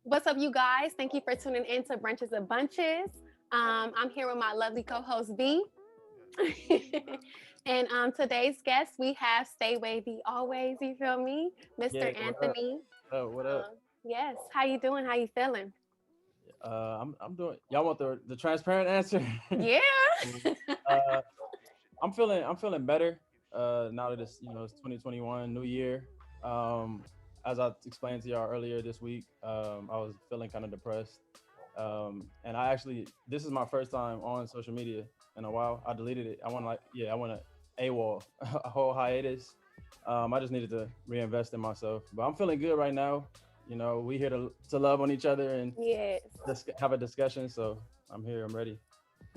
What's up, you guys? Thank you for tuning in to Brunches of Bunches. I'm here with my lovely co-host V. And today's guest, we have Stay Wavy Always. You feel me, Yeah, Mr. what up? Anthony? What up? Yes. How you doing? How you feeling? I'm doing. Y'all want the transparent answer? Yeah. uh, I'm feeling better. Now that it's 2021, new year. Um, as I explained to y'all earlier this week, I was feeling kind of depressed. And this is my first time on social media in a while. I deleted it. I went a AWOL, a whole hiatus. I just needed to reinvest in myself. But I'm feeling good right now. We here to love on each other and Yes. have a discussion. So I'm here. I'm ready.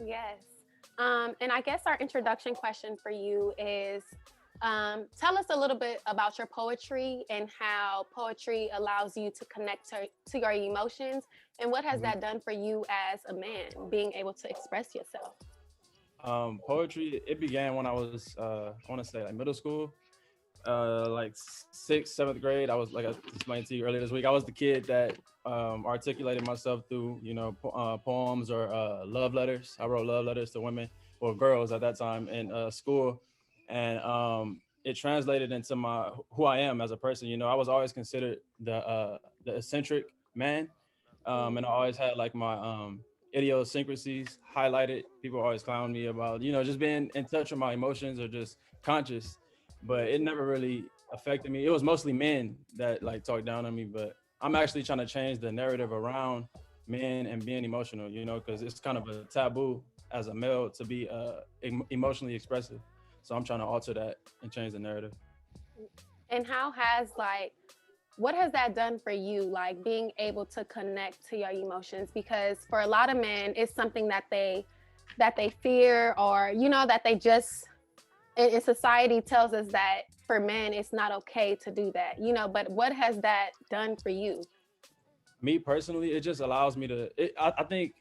Yes. And I guess our introduction question for you is tell us a little bit about your poetry and how poetry allows you to connect to your emotions. And what has Mhm. that done for you as a man, being able to express yourself? Poetry. It began when I was I want to say like middle school. Like sixth, seventh grade. I was like I explained to you earlier this week. I was the kid that articulated myself through poems or love letters. I wrote love letters to women or girls at that time in school, and it translated into my who I am as a person. I was always considered the eccentric man, and I always had like my idiosyncrasies highlighted. People always clown me about just being in touch with my emotions or just conscious, but it never really affected me. It was mostly men that like talked down on me, but I'm actually trying to change the narrative around men and being emotional, because it's kind of a taboo as a male to be emotionally expressive. So I'm trying to alter that and change the narrative. And how has what has that done for you, like being able to connect to your emotions? Because for a lot of men, it's something that they fear, or that they just in society tells us that for men it's not okay to do that. But what has that done for you? Me personally, it just allows me to. I think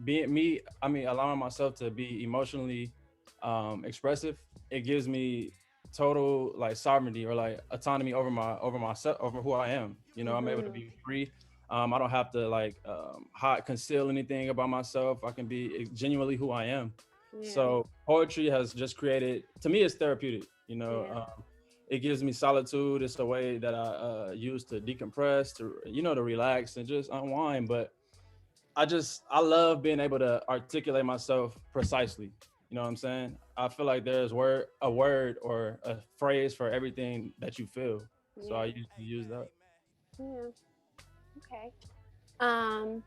being me, I mean, allowing myself to be emotionally expressive, it gives me total like sovereignty or like autonomy over myself, over who I am. I'm able to Hmm. be free. I don't have to like hide, conceal anything about myself. I can be genuinely who I am. Yeah. So poetry has just created, to me, it's therapeutic. Yeah. It gives me solitude. It's a way that I use to decompress, to relax and just unwind. But I love being able to articulate myself precisely. You know what I'm saying? I feel like there's a word or a phrase for everything that you feel. So I Yeah. usually use that. Yeah. Okay. um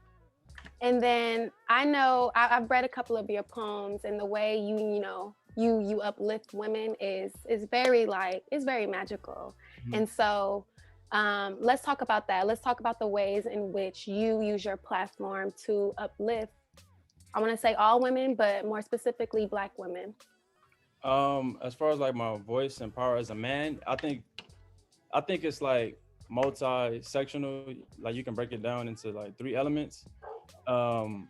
And then I know I've read a couple of your poems, and the way you uplift women is very it's very magical. Mhm. And so let's talk about that. Let's talk about the ways in which you use your platform to uplift. I want to say all women, but more specifically Black women. As far as like my voice and power as a man, I think it's like multi-sectional. Like you can break it down into like three elements. um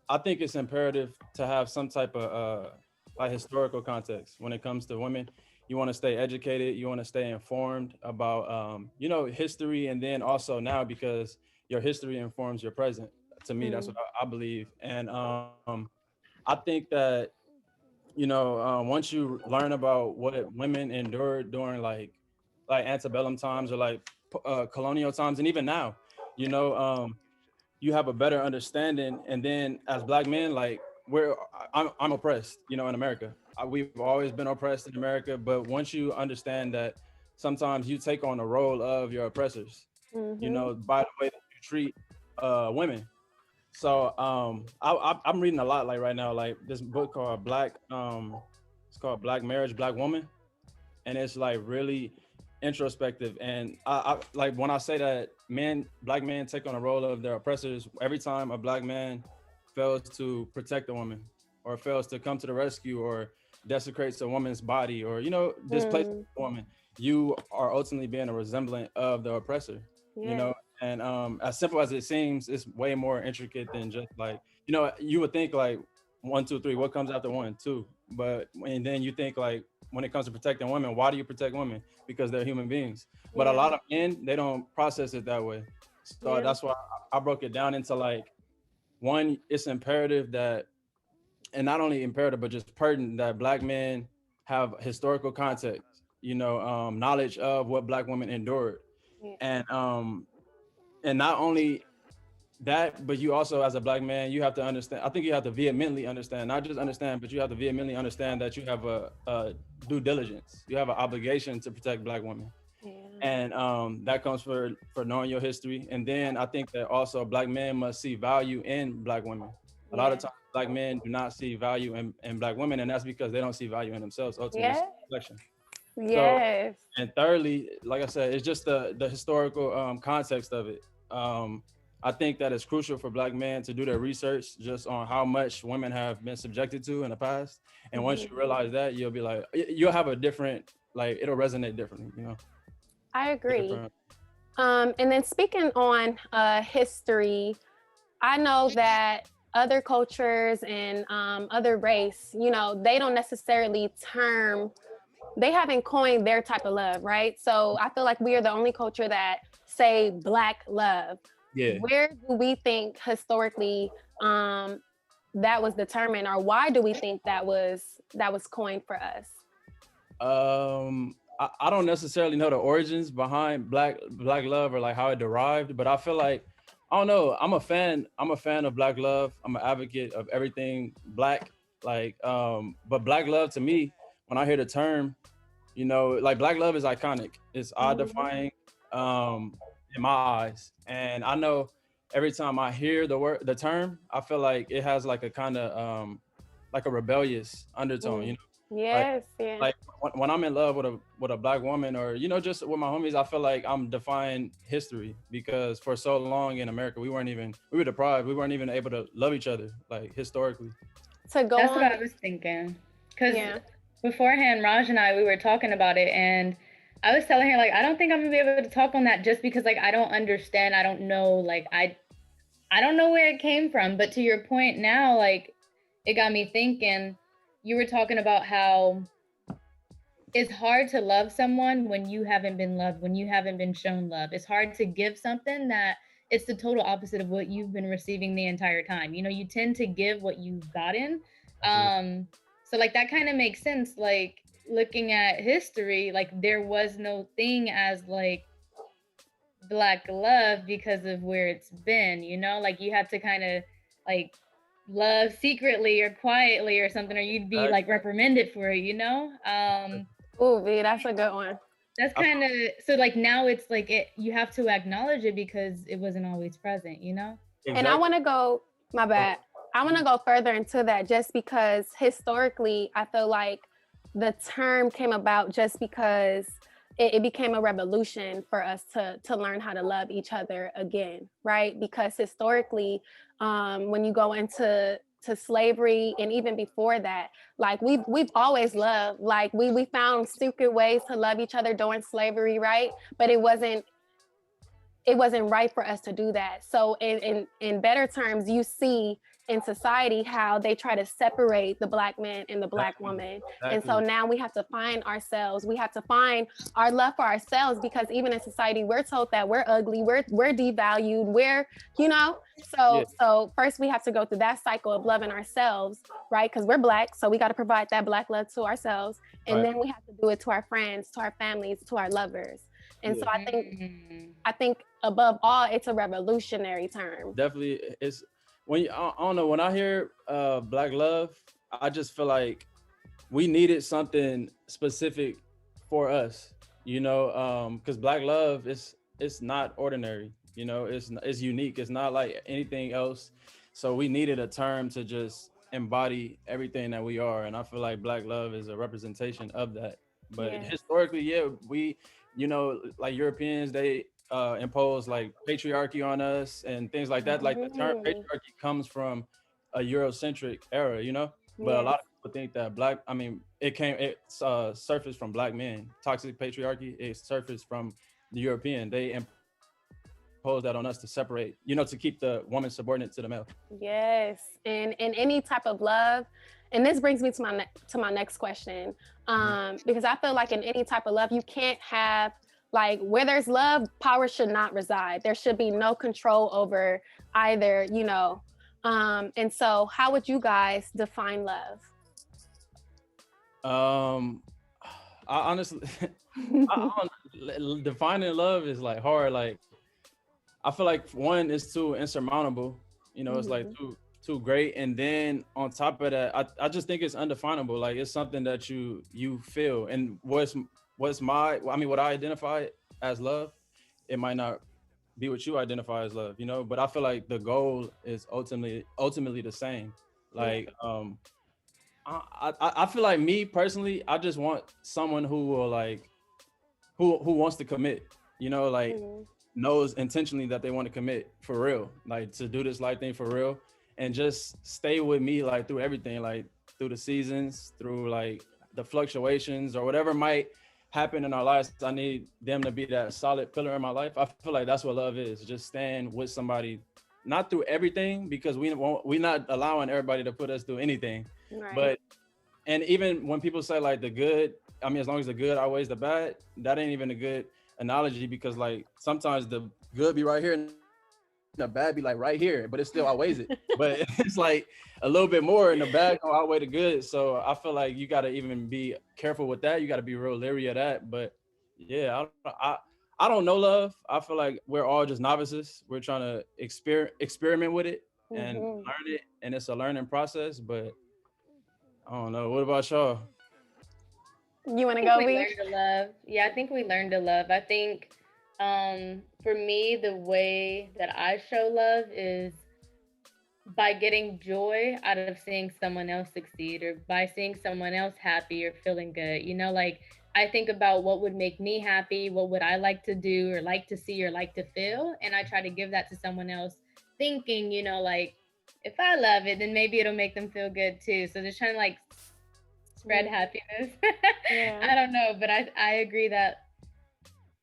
I think it's imperative to have some type of like historical context when it comes to women. You want to stay educated, you want to stay informed about history, and then also now, because your history informs your present. To me, that's Mm. what I believe. And I think that once you learn about what women endured during like antebellum times or like colonial times, and even now, you know you have a better understanding. And then as Black men, like I'm oppressed, in America. We've always been oppressed in America, but once you understand that sometimes you take on the role of your oppressors, Mm-hmm. by the way that you treat women. So I'm reading a lot like right now, like this book called it's called Black Marriage, Black Woman, and it's like really introspective. And I like when I say that black men take on the role of their oppressors every time a Black man fails to protect a woman or fails to come to the rescue or desecrates a woman's body or displaces Mm. a woman. You are ultimately being a resemblant of the oppressor. you Yes. know and as simple as it seems, it's way more intricate than just like you would think like one, two, three, what comes after one, two. But and then you think like when it comes to protecting women, why do you protect women? Because they're human beings. But a Yeah. lot of men, they don't process it that way. So Yeah. that's why I broke it down into like one, it's imperative that, and not only imperative, but just pertinent that Black men have historical context, knowledge of what Black women endured. Yeah. And and not only that, but you also, as a Black man, you have to understand. I think you have to vehemently understand, not just understand, but you have to vehemently understand that you have a due diligence. You have an obligation to protect Black women, Yeah. and that comes for knowing your history. And then I think that also Black men must see value in Black women. A lot of Yeah. times, Black men do not see value in Black women, and that's because they don't see value in themselves. Ultimately, it's Yeah. a reflection. So, Yes. and thirdly, like I said, it's just the historical context of it. I think that it's crucial for Black men to do their research just on how much women have been subjected to in the past. And once Mhm. you realize that, you'll be like, you'll have a different, like, it'll resonate differently, I agree. different. And then speaking on history, I know that other cultures and other race, they don't necessarily they haven't coined their type of love, right? So I feel like we are the only culture that say Black love. Yeah. Where do we think historically um, that was determined, or why do we think that was coined for us? I don't necessarily know the origins behind black love or like how it derived, but I feel like I don't know. I'm a fan of Black love. I'm an advocate of everything Black. But Black love to me, when I hear the term, like Black love is iconic. It's eye Mhm. defying, in my eyes. And I know every time I hear the term, I feel like it has like a kind of like a rebellious undertone. Mm. Like Yes, yeah. like when I'm in love with a Black woman, or just with my homies, I feel like I'm defying history, because for so long in America we were deprived. We weren't even able to love each other, like, historically. To go That's what on, I was thinking. Because yeah. beforehand, Raj and I, we were talking about it, and I was telling her, like, I don't think I'm gonna be able to talk on that just because, like, I don't understand. I don't know, like, I don't know where it came from. But to your point now, like, it got me thinking. You were talking about how it's hard to love someone when you haven't been loved, when you haven't been shown love. It's hard to give something that it's the total opposite of what you've been receiving the entire time. You tend to give what you've gotten. Absolutely. So like that kind of makes sense. Like looking at history, like there was no thing as like Black love because of where it's been, like you had to kind of like love secretly or quietly or something, or you'd be like reprimanded for it. Ooh, V, that's a good one. That's I, kind of so like now it's like you have to acknowledge it because it wasn't always present. And I exactly. want to go, my bad. I want to go further into that just because historically, I feel like the term came about just because it became a revolution for us to learn how to love each other again, right? Because historically, when you go into slavery and even before that, like we've always loved, like we found secret ways to love each other during slavery, right? But it wasn't right for us to do that. So in better terms, you see in society how they try to separate the Black man and the Black Exactly. woman. And so Exactly. now we have to find ourselves. We have to find our love for ourselves, because even in society, we're told that we're ugly, we're devalued, you know. Yeah. So first we have to go through that cycle of loving ourselves, right? Because we're Black, so we got to provide that Black love to ourselves, and Right. then we have to do it to our friends, to our families, to our lovers. And so Yeah. Mm. I think above all, it's a revolutionary term. Definitely. It's when I don't know, when I hear Black love, I just feel like we needed something specific for us, because Black love is, it's not ordinary, it's unique, it's not like anything else. So we needed a term to just embody everything that we are, and I feel like Black love is a representation of that. But Yes. historically, yeah, we, like Europeans, they impose like patriarchy on us and things like that. Like the term Mhm. patriarchy comes from a Eurocentric era, but a Yes. lot of people think that it's surfaced from Black men. Toxic patriarchy, it surfaced from the European. They imposed that on us to separate, to keep the woman subordinate to the male. Yes. And in any type of love, and this brings me to my next question, Mhm. because I feel like in any type of love, you can't have Like where there's love, power should not reside. There should be no control over either, you know. And so how would you guys define love? Um, I honestly, defining love is like hard. Like I feel like one is too insurmountable. You know, it's like Mhm. too great, and then on top of that, I just think it's undefinable. Like it's something that you feel, and what's my I mean, what I identify as love, it might not be what you identify as love. You know, but I feel like the goal is ultimately the same. Yeah. Like I feel like me personally, I just want someone who will like who wants to commit. You know, like Mhm. knows intentionally that they want to commit for real, like to do this life thing for real, and just stay with me like through everything, like through the seasons, through like the fluctuations or whatever might happen in our lives. I need them to be that solid pillar in my life. I feel like that's what love is, just staying with somebody, not through everything because we're not allowing everybody to put us through anything, Right. but and even when people say like the good, I mean, as long as the good outweighs the bad, that ain't even a good analogy because like sometimes the good be right here and the bad be like right here, but it still outweighs it. But it's like a little bit more, and the bad gonna outweigh the good. So I feel like you gotta even be careful with that. You gotta be real leery of that. But yeah, I don't know love. I feel like we're all just novices. We're trying to experiment with it and Mhm. learn it, and it's a learning process. But I don't know. What about y'all? You I want to think go, we V? learned to love. Yeah, I think we learned to love. I think for me the way that I show love is by getting joy out of seeing someone else succeed or by seeing someone else happy or feeling good. You know, like I think about what would make me happy, what would I like to do or like to see or like to feel, and I try to give that to someone else, thinking, you know, like if I love it, then maybe it'll make them feel good too. So just trying to like spread Yeah. happiness. Yeah. I don't know, but I agree that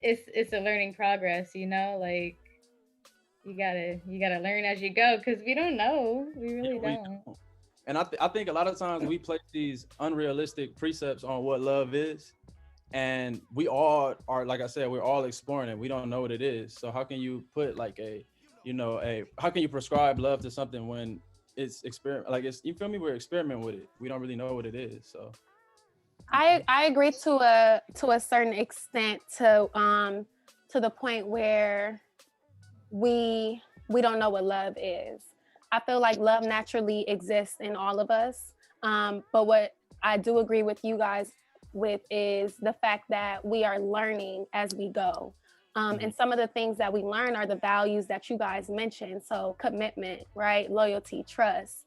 it's a learning progress, you know, like you gotta learn as you go because we don't know. We Yeah, really we don't. don't. And I think a lot of times we place these unrealistic precepts on what love is, and we all are, like I said, we're all exploring it. We don't know what it is. So how can you put like how can you prescribe love to something when it's experiment? Like it's, you feel me? We're experimenting with it. We don't really know what it is. So I agree to a certain extent to the point where we we don't know what love is. I feel like love naturally exists in all of us. But what I do agree with you guys with is the fact that we are learning as we go. mhm. And some of the things that we learn are the values that you guys mentioned. So commitment, right? Loyalty, trust,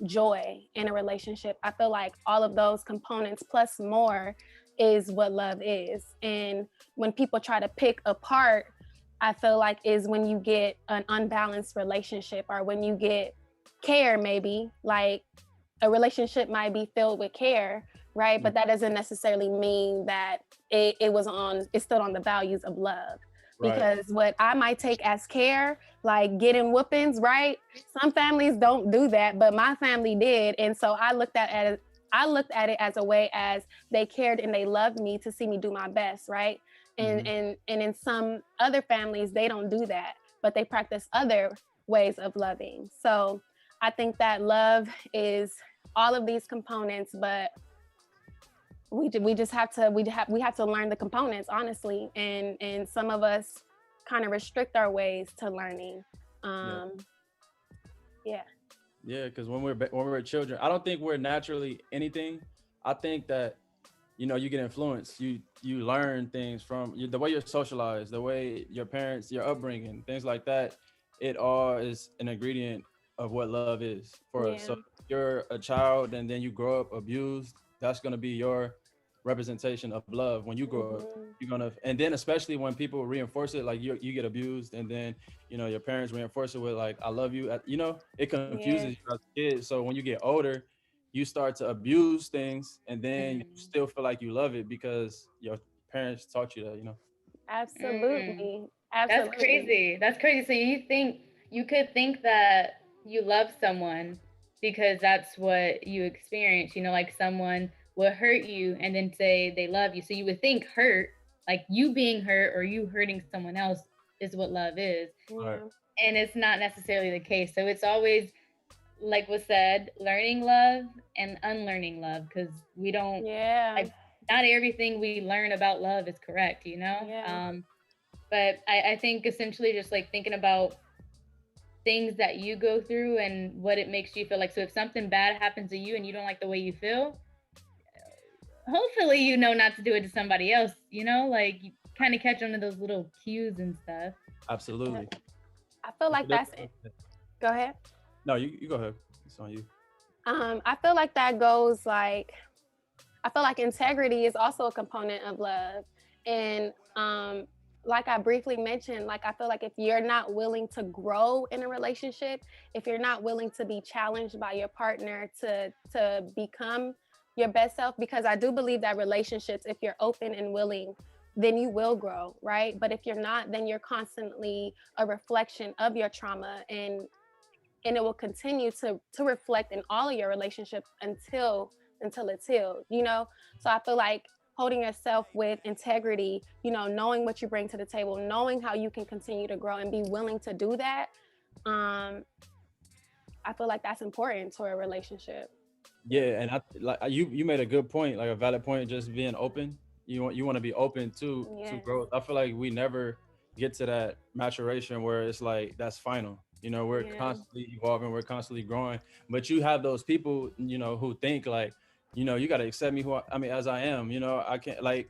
joy in a relationship. I feel like all of those components plus more is what love is. And when people try to pick apart, I feel like is when you get an unbalanced relationship or when you get care, maybe like a relationship might be filled with care, right? But that doesn't necessarily mean that it stood on the values of love. Right. Because what I might take as care, like getting whoopings, right? Some families don't do that, but my family did. And so I looked at it as a way as they cared and they loved me to see me do my best, right? Hmm. And in some other families, they don't do that, but they practice other ways of loving. So I think that love is all of these components, but we just have to we have to learn the components honestly, and some of us kind of restrict our ways to learning. Yeah. Um, yeah. Yeah. Because when we're children, I don't think we're naturally anything. I think that you get influenced. You learn things from the way you're socialized, the way your parents, your upbringing, things like that. It all is an ingredient of what love is for us. So Yeah. if you're a child and then you grow up abused, that's gonna be your representation of love when you grow up. Hmm. You're gonna, and then especially when people reinforce it, like you get abused, and then your parents reinforce it with like "I love you." It confuses Yeah. you as a kid. So when you get older, you start to abuse things, and then you Mm. still feel like you love it because your parents taught you that. Mm. Absolutely. That's Absolutely. crazy. That's crazy. So you could think that you love someone because that's what you experience, you know, like someone will hurt you and then say they love you. So you would think hurt, like you being hurt or you hurting someone else is what love is. Right. Yeah. And it's not necessarily the case. So it's always, like was said, learning love and unlearning love, because we don't, Yeah. like, not everything we learn about love is correct, you know? Yeah. But I think essentially just like thinking about things that you go through and what it makes you feel like. So if something bad happens to you and you don't like the way you feel, hopefully you know not to do it to somebody else, you know? Like you kind of catch on to those little cues and stuff. Absolutely. I feel like that's it. Go ahead. No, you go ahead. It's on you. I feel like that goes like, I feel like integrity is also a component of love. And like I briefly mentioned, like I feel like if you're not willing to grow in a relationship, if you're not willing to be challenged by your partner to become your best self, because I do believe that relationships, if you're open and willing, then you will grow, right? But if you're not, then you're constantly a reflection of your trauma, and it will continue to reflect in all of your relationships until it's healed, you know? So I feel like holding yourself with integrity, you know, knowing what you bring to the table, knowing how you can continue to grow and be willing to do that, um I feel like that's important to a relationship. Yeah, and I like you made a good point, like a valid point, just being open. You want to be open to Yes. growth. I feel like we never get to that maturation where it's like that's final. We're Yeah. constantly evolving, we're constantly growing. But you have those people, who think like, you got to accept me I mean, as I am. I can't like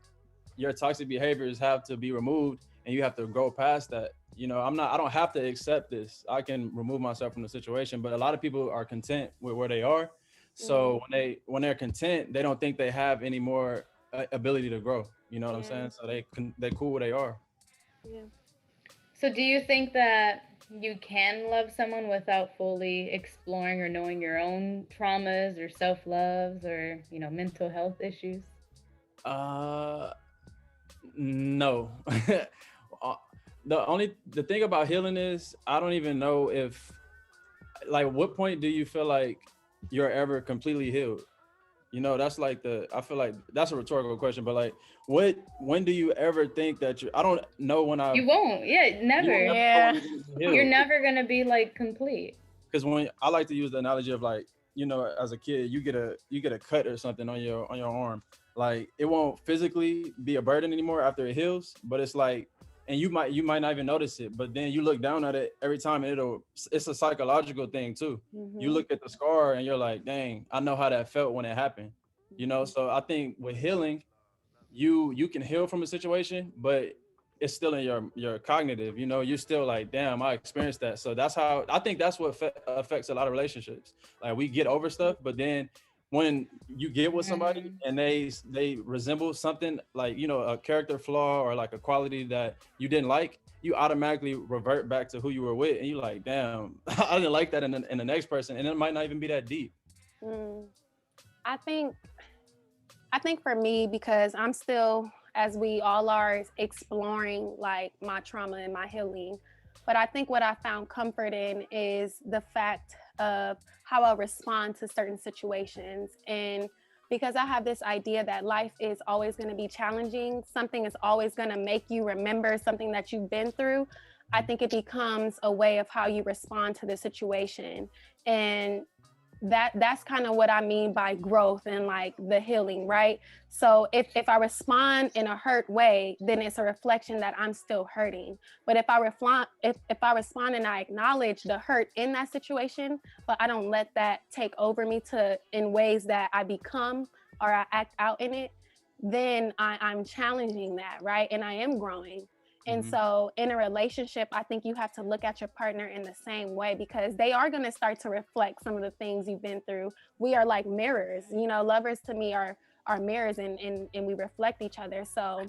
your toxic behaviors have to be removed, and you have to grow past that. I don't have to accept this. I can remove myself from the situation. But a lot of people are content with where they are, Mm-hmm. so when they're content, they don't think they have any more ability to grow. You know what I'm Yeah. saying? So they cool where they are. Yeah. So do you think that you can love someone without fully exploring or knowing your own traumas or self-loves or, mental health issues? Uh, no. Uh, the thing about healing is I don't even know if, like, what point do you feel like you're ever completely healed? That's like I feel like that's a rhetorical question, but like, when do you ever think that I don't know when You won't. Yeah, you never. never know when Yeah. you're gonna be You're healed. never going to be like complete. Because when I like to use the analogy of like, as a kid, you get a cut or something on your arm, like it won't physically be a burden anymore after it heals, but it's like, and you might not even notice it, but then you look down at it every time, and it's a psychological thing too. You Mm-hmm. look at the scar and you're like, dang, I know how that felt when it happened. So I think with healing, you can heal from a situation, but it's still in your cognitive. You're still like, damn, I experienced that. So that's how I think that's what affects a lot of relationships. Like we get over stuff, but then when you get with somebody Mhm. and they resemble something like, a character flaw or like a quality that you didn't like, you automatically revert back to who you were with, and you're like, damn, I didn't like that in the next person, and it might not even be that deep. Mm. I think I think for me, because I'm still, as we all are, exploring like my trauma and my healing. But I think what I found comfort in is the fact of how I respond to certain situations. And because I have this idea that life is always going to be challenging, something is always going to make you remember something that you've been through. I think it becomes a way of how you respond to the situation. And that's kind of what I mean by growth and like the healing, right? So if I respond in a hurt way, then it's a reflection that I'm still hurting. But if I respond and I acknowledge the hurt in that situation, but I don't let that take over me to in ways that I become or I act out in it, then I'm challenging that, right? And I am growing. And Mm-hmm. so in a relationship, I think you have to look at your partner in the same way, because they are going to start to reflect some of the things you've been through. We are like mirrors, lovers to me are mirrors, and we reflect each other. So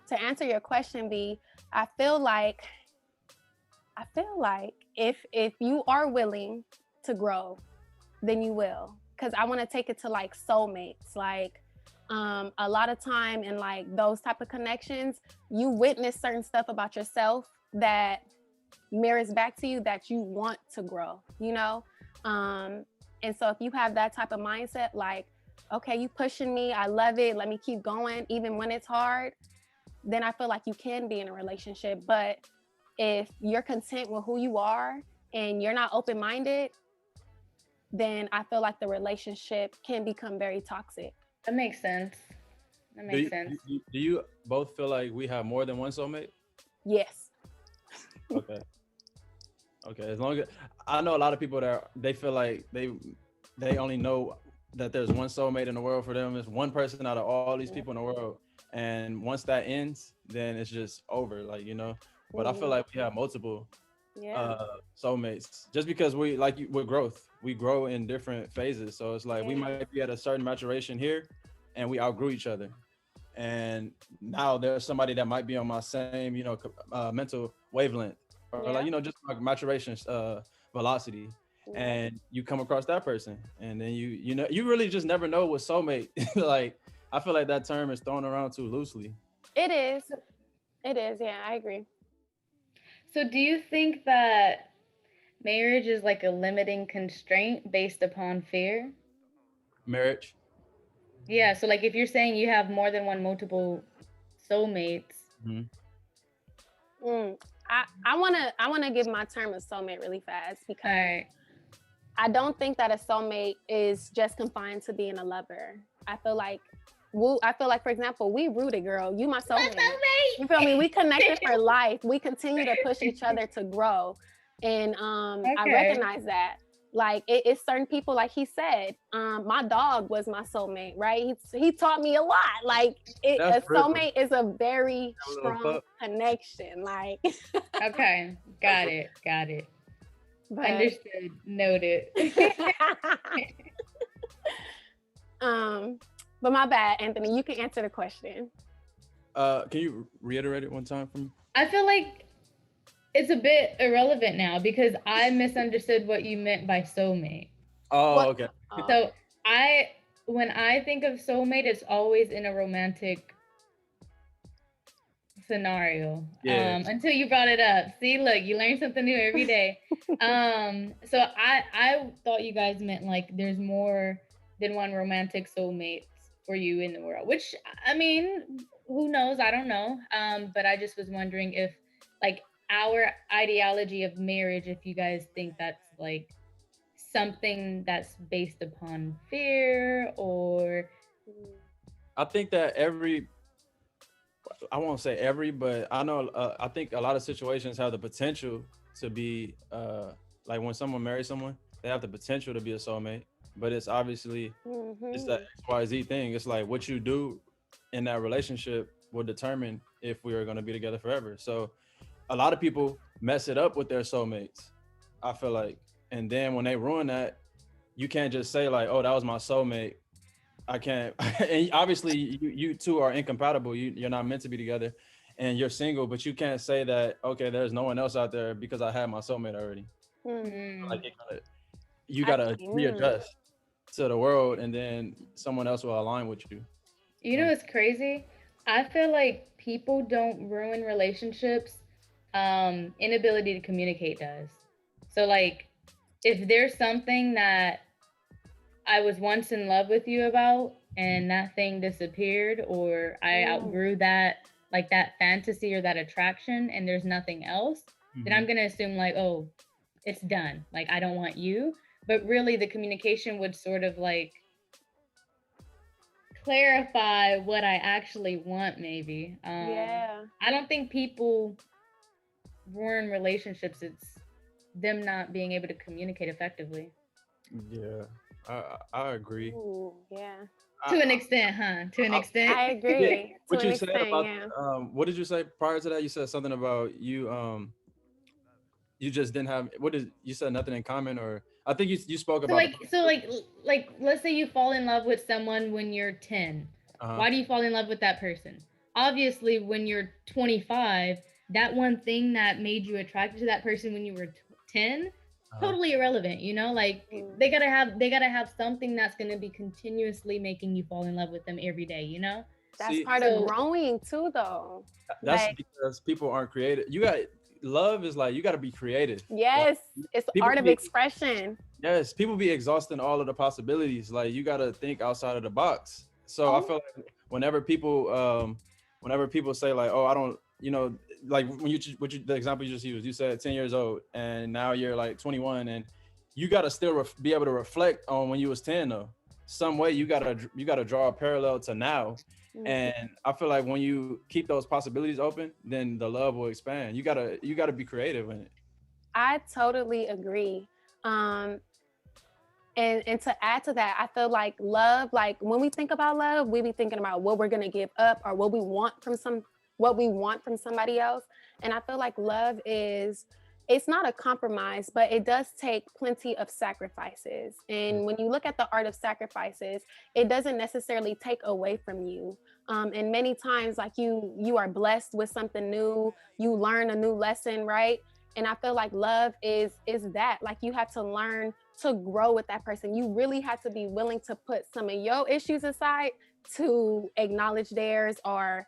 to answer your question, B, I feel like if you are willing to grow, then you will. Because I want to take it to like soulmates, like a lot of time in like those type of connections, you witness certain stuff about yourself that mirrors back to you that you want to grow, and so if you have that type of mindset, like, okay, you pushing me, I love it, let me keep going even when it's hard, then I feel like you can be in a relationship. But if you're content with who you are and you're not open-minded, then I feel like the relationship can become very toxic. That makes sense. That Do makes you, sense. do you both feel like we have more than one soulmate? Yes. Okay. Okay. As long as I know a lot of people that they feel like they only know that there's one soulmate in the world for them. It's one person out of all these people in the world. And once that ends, then it's just over. Like, you know. But I feel like we have multiple Yeah. soulmates just because we like with growth. We grow in different phases. So it's like we might be at a certain maturation here and we outgrew each other. And now there's somebody that might be on my same, you know, mental wavelength or like, you know, just like maturation velocity. And you come across that person and then you know, you really just never know what soulmate. Like, I feel like that term is thrown around too loosely. It is. It is. Yeah, I agree. So do you think that marriage is like a limiting constraint based upon fear? Marriage. Yeah, so like if you're saying you have more than one multiple soulmates. Mm-hmm. I wanna give my term of soulmate really fast because Right. I don't think that a soulmate is just confined to being a lover. I feel like, for example, we rooted, girl. You my soulmate. You feel me? We connected for life. We continue to push each other to grow, and I recognize that. Like it's certain people, like he said, my dog was my soulmate, right? He taught me a lot. Like a soulmate is a very strong connection. Like Okay, got it. but, Understood, noted. But my bad, Anthony. You can answer the question. Can you reiterate it one time for me? I feel like it's a bit irrelevant now because I misunderstood what you meant by soulmate. Oh, okay. So when I think of soulmate, it's always in a romantic scenario. Until you brought it up. See, look, you learn something new every day. So I thought you guys meant like there's more than one romantic soulmate for you in the world, which I mean, who knows? I don't know. But I just was wondering if like our ideology of marriage, if you guys think that's like something that's based upon fear or I think that I won't say every, but I know I think a lot of situations have the potential to be like when someone marries someone, they have the potential to be a soulmate, but it's obviously it's that XYZ thing. It's like what you do in that relationship will determine if we are going to be together forever. So a lot of people mess it up with their soulmates, I feel like. And then when they ruin that, you can't just say like, oh, that was my soulmate. I can't. And obviously you two are incompatible. You're not meant to be together and you're single, but you can't say that, okay, there's no one else out there because I had my soulmate already. Like you gotta readjust to the world and then someone else will align with you. You know, it's crazy. I feel like people don't ruin relationships. Inability to communicate does. So like, if there's something that I was once in love with you about and that thing disappeared or I outgrew that, like that fantasy or that attraction and there's nothing else, then I'm going to assume like, oh, it's done. Like, I don't want you. But really the communication would sort of like clarify what I actually want maybe. I don't think people ruin relationships. It's them not being able to communicate effectively. Yeah, I agree. Ooh, yeah. To an extent, huh? To an extent. I agree. What you said about what did you say prior to that? You said something about you you just didn't have you said nothing in common, or I think you spoke about like let's say you fall in love with someone when you're 10. Why do you fall in love with that person? Obviously when you're 25, that one thing that made you attracted to that person when you were 10, totally irrelevant, you know? Like they gotta have something that's gonna be continuously making you fall in love with them every day, you know? That's part of growing too, though. That's like, because people aren't creative. Love is like you got to be creative. Yes, like, it's the art of expression. Yes, people be exhausting all of the possibilities. Like you got to think outside of the box. So I feel like whenever whenever people say like, oh, I don't, like when the example you just used, you said 10 years old and now you're like 21, and you got to still be able to reflect on when you was 10 though. Some way you gotta draw a parallel to now. And I feel like when you keep those possibilities open, then the love will expand. You gotta be creative in it. I totally agree. Um, and to add to that, I feel like love, like when we think about love, we be thinking about what we're gonna give up or what we want from somebody else. And I feel like love is, it's not a compromise, but it does take plenty of sacrifices. And when you look at the art of sacrifices, it doesn't necessarily take away from you. And many times, like you are blessed with something new, you learn a new lesson, right? And I feel like love is that, like you have to learn to grow with that person. You really have to be willing to put some of your issues aside to acknowledge theirs, or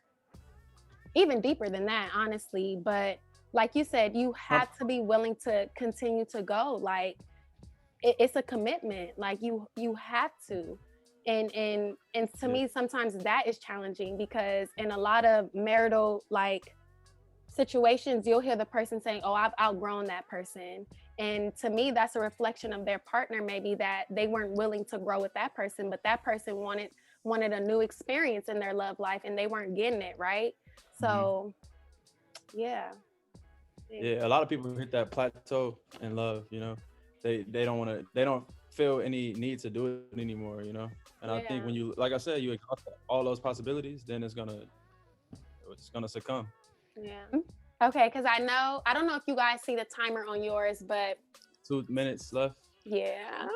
even deeper than that, honestly. But like you said, you have to be willing to continue to go. Like it's a commitment. Like you have to. And to me, sometimes that is challenging, because in a lot of marital like situations, you'll hear the person saying, oh, I've outgrown that person. And to me, that's a reflection of their partner, maybe, that they weren't willing to grow with that person, but that person wanted a new experience in their love life and they weren't getting it, right? So yeah. Yeah, a lot of people hit that plateau in love, they don't feel any need to do it anymore, and I think when you, like I said, you exhaust all those possibilities, then it's gonna succumb. Yeah. Okay, because I don't know if you guys see the timer on yours, but 2 minutes left. yeah.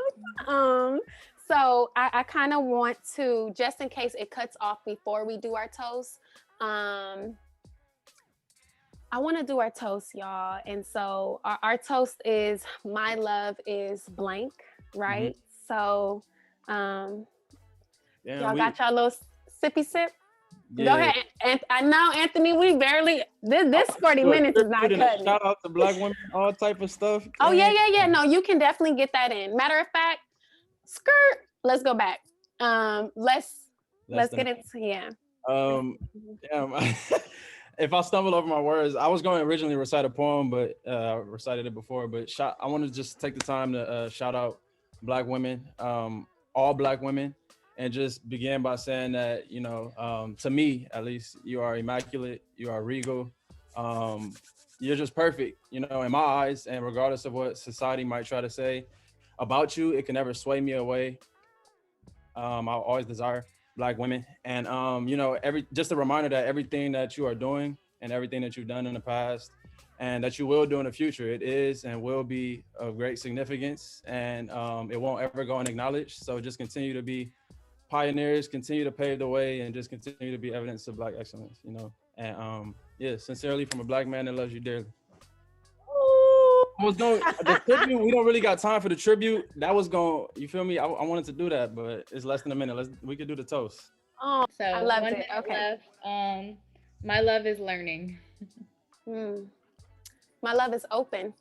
So I kind of want to, just in case it cuts off before we do our toast, I want to do our toast, y'all. And so our toast is, my love is blank, right? So y'all got y'all little sippy sip? Yeah. Go ahead. And I know, Anthony, we barely, this 40 minutes is not cutting. Shout out to Black women, all type of stuff. Oh, yeah. No, you can definitely get that in. Matter of fact, skirt, let's go back. Let's get into, yeah. If I stumble over my words, I was going to originally recite a poem, but I recited it before. But I want to just take the time to shout out Black women, all Black women, and just begin by saying that, to me, at least, you are immaculate, you are regal, you're just perfect, in my eyes. And regardless of what society might try to say about you, it can never sway me away. I'll always desire Black women. And, just a reminder that everything that you are doing and everything that you've done in the past and that you will do in the future, it is and will be of great significance, and it won't ever go unacknowledged. So just continue to be pioneers, continue to pave the way, and just continue to be evidence of Black excellence, And sincerely, from a Black man that loves you dearly. The tribute, we don't really got time for the tribute. That was going, you feel me? I wanted to do that, but it's less than a minute. We could do the toast. Oh, so I loved it. Okay. Left, my love is learning. My love is open.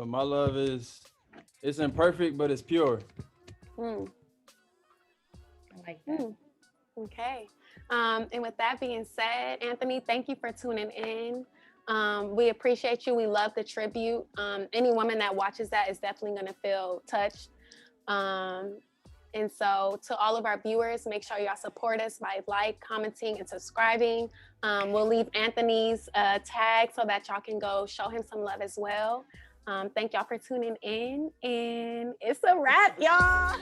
My love it's imperfect, but it's pure. I like that. Okay. And with that being said, Anthony, thank you for tuning in. We appreciate you. We love the tribute. Any woman that watches that is definitely going to feel touched. And so to all of our viewers, make sure y'all support us by commenting, and subscribing. We'll leave Anthony's tag so that y'all can go show him some love as well. Thank y'all for tuning in, and it's a wrap, y'all.